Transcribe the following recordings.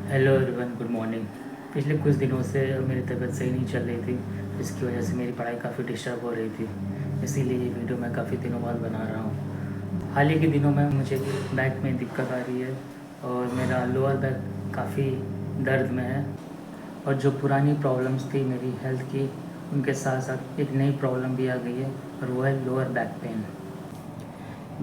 Hello everyone, good morning. पिछले कुछ दिनों से मेरी तबीयत सही नहीं चल रही थी, जिसकी वजह से मेरी पढ़ाई काफ़ी डिस्टर्ब हो रही थी। इसीलिए ये वीडियो मैं काफ़ी दिनों बाद बना रहा हूँ। हाल ही के दिनों में मुझे बैक में दिक्कत आ रही है और मेरा लोअर बैक काफ़ी दर्द में है। और जो पुरानी प्रॉब्लम्स थी मेरी हेल्थ की, उनके साथ साथ एक नई प्रॉब्लम भी आ गई है और वो है lower back pain.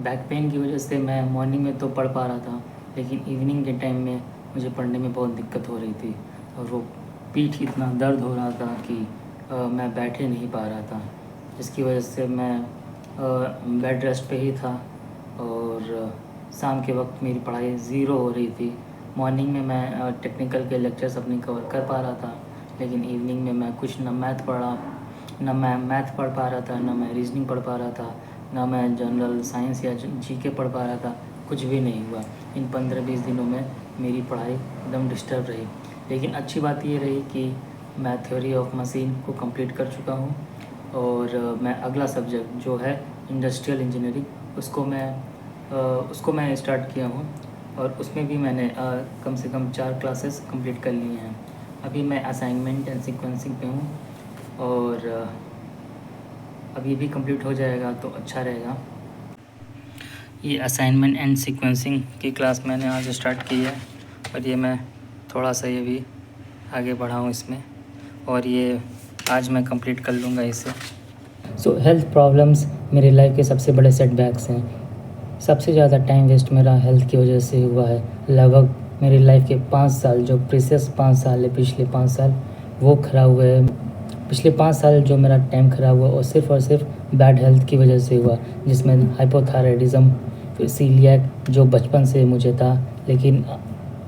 Back pain की वजह से मैं मॉर्निंग में तो पढ़ पा रहा था, लेकिन इवनिंग के टाइम में मुझे पढ़ने में बहुत दिक्कत हो रही थी। और वो पीठ इतना दर्द हो रहा था कि मैं बैठ ही नहीं पा रहा था, जिसकी वजह से मैं बेड रेस्ट पे ही था। और शाम के वक्त मेरी पढ़ाई ज़ीरो हो रही थी। मॉर्निंग में मैं टेक्निकल के लेक्चर्स अपनी कवर कर पा रहा था, लेकिन इवनिंग में मैं कुछ न मैथ पढ़ पा रहा था, न मैं रीजनिंग पढ़ पा रहा था, ना मैं जनरल साइंस या जीके पढ़ पा रहा था। कुछ भी नहीं हुआ। इन 15-20 दिनों में मेरी पढ़ाई एकदम डिस्टर्ब रही। लेकिन अच्छी बात ये रही कि मैं थ्योरी ऑफ मशीन को कंप्लीट कर चुका हूँ और मैं अगला सब्जेक्ट जो है इंडस्ट्रियल इंजीनियरिंग उसको मैं स्टार्ट किया हूँ। और उसमें भी मैंने कम से कम 4 क्लासेस कंप्लीट कर लिए हैं। अभी मैं असाइनमेंट एंड सीक्वेंसिंग पे हूँ और अब ये भी कंप्लीट हो जाएगा तो अच्छा रहेगा। ये असाइनमेंट एंड सीक्वेंसिंग की क्लास मैंने आज स्टार्ट की है और ये मैं थोड़ा सा ये भी आगे बढ़ाऊँ इसमें, और ये आज मैं कंप्लीट कर लूँगा इसे। हेल्थ प्रॉब्लम्स मेरी लाइफ के सबसे बड़े सेटबैक्स हैं। सबसे ज़्यादा टाइम वेस्ट मेरा हेल्थ की वजह से हुआ है। लगभग मेरी लाइफ के 5 साल, जो प्रीसियस 5 साल है, पिछले 5 साल वो ख़राब हुए हैं। पिछले 5 साल जो मेरा टाइम ख़राब हुआ और सिर्फ बैड हेल्थ की वजह से हुआ, जिसमें हाइपोथायराइडिज़म, फिर सीलिएक जो बचपन से मुझे था लेकिन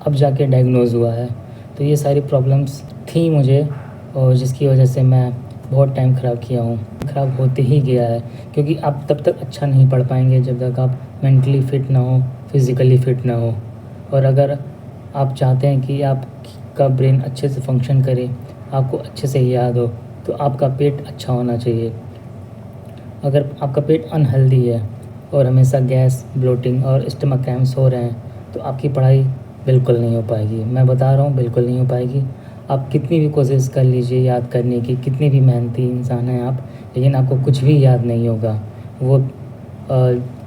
अब जाके डायग्नोज़ हुआ है। तो ये सारी प्रॉब्लम्स थी मुझे, और जिसकी वजह से मैं बहुत टाइम ख़राब किया हूँ। ख़राब होते ही गया है, क्योंकि आप तब तक अच्छा नहीं पढ़ पाएंगे जब तक आप मेंटली फ़िट ना हो, फिज़िकली फ़िट ना हो। और अगर आप चाहते हैं कि आपका ब्रेन अच्छे से फंक्शन करे, आपको अच्छे से याद हो, तो आपका पेट अच्छा होना चाहिए। अगर आपका पेट अनहेल्दी है और हमेशा गैस, ब्लोटिंग और स्टमक क्रैम्प्स हो रहे हैं, तो आपकी पढ़ाई बिल्कुल नहीं हो पाएगी। मैं बता रहा हूँ, बिल्कुल नहीं हो पाएगी। आप कितनी भी कोशिश कर लीजिए याद करने की, कितनी भी मेहनती इंसान हैं आप, लेकिन आपको कुछ भी याद नहीं होगा। वो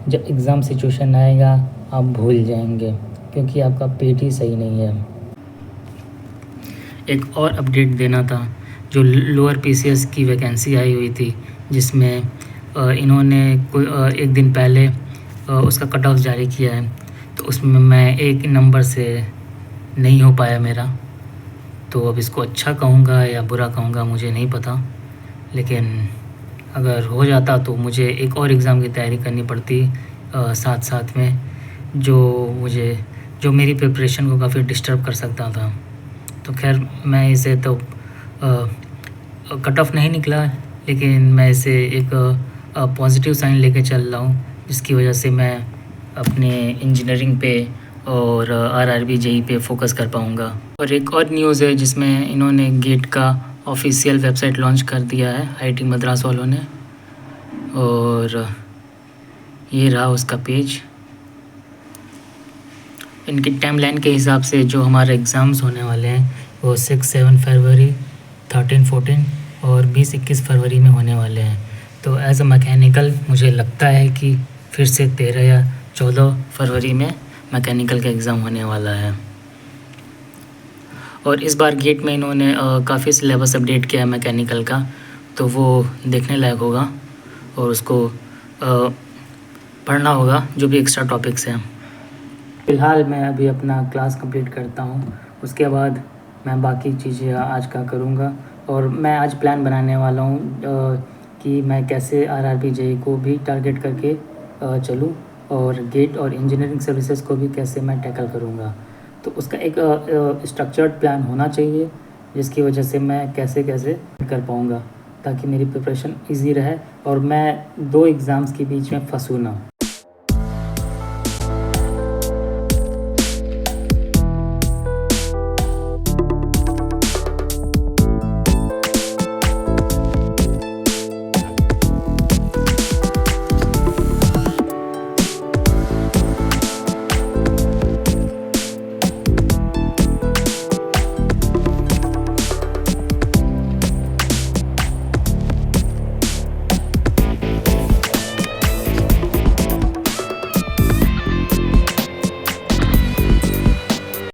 जब एग्ज़ाम सिचुएशन आएगा आप भूल जाएंगे, क्योंकि आपका पेट ही सही नहीं है। एक और अपडेट देना था, जो लोअर पीसीएस की वैकेंसी आई हुई थी, जिसमें इन्होंने एक दिन पहले उसका कट ऑफ जारी किया है। तो उसमें मैं एक नंबर से नहीं हो पाया मेरा। तो अब इसको अच्छा कहूँगा या बुरा कहूँगा मुझे नहीं पता, लेकिन अगर हो जाता तो मुझे एक और एग्ज़ाम की तैयारी करनी पड़ती साथ साथ में, जो मेरी प्रिपरेशन को काफ़ी डिस्टर्ब कर सकता था। तो खैर मैं इसे तो कट ऑफ नहीं निकला, लेकिन मैं इसे एक पॉजिटिव साइन लेके चल रहा हूँ, जिसकी वजह से मैं अपने इंजीनियरिंग पे और आरआरबी जेई पे फोकस कर पाऊँगा। और एक और न्यूज़ है, जिसमें इन्होंने गेट का ऑफिशियल वेबसाइट लॉन्च कर दिया है आईआईटी मद्रास वालों ने, और ये रहा उसका पेज। इनकी टाइमलाइन के हिसाब से जो हमारे एग्ज़ाम्स होने वाले हैं वो 6-7 फरवरी, 13-14 और 20-21 फरवरी में होने वाले हैं। तो एज़ अ मैकेनिकल मुझे लगता है कि फिर से 13 या 14 फरवरी में मैकेनिकल का एग्ज़ाम होने वाला है। और इस बार गेट में इन्होंने काफ़ी सिलेबस अपडेट किया है मैकेनिकल का, तो वो देखने लायक होगा और उसको पढ़ना होगा, जो भी एक्स्ट्रा टॉपिक्स हैं। फ़िलहाल मैं अभी अपना क्लास कंप्लीट करता हूँ, उसके बाद मैं बाकी चीज़ें आज का करूँगा। और मैं आज प्लान बनाने वाला हूँ कि मैं कैसे आरआरबी जेईई को भी टारगेट करके चलूँ, और गेट और इंजीनियरिंग सर्विसेज को भी कैसे मैं टैकल करूँगा। तो उसका एक स्ट्रक्चर्ड प्लान होना चाहिए, जिसकी वजह से मैं कैसे कर पाऊँगा, ताकि मेरी प्रिपरेशन ईज़ी रहे और मैं 2 एग्ज़ाम्स के बीच में फंसूँ ना।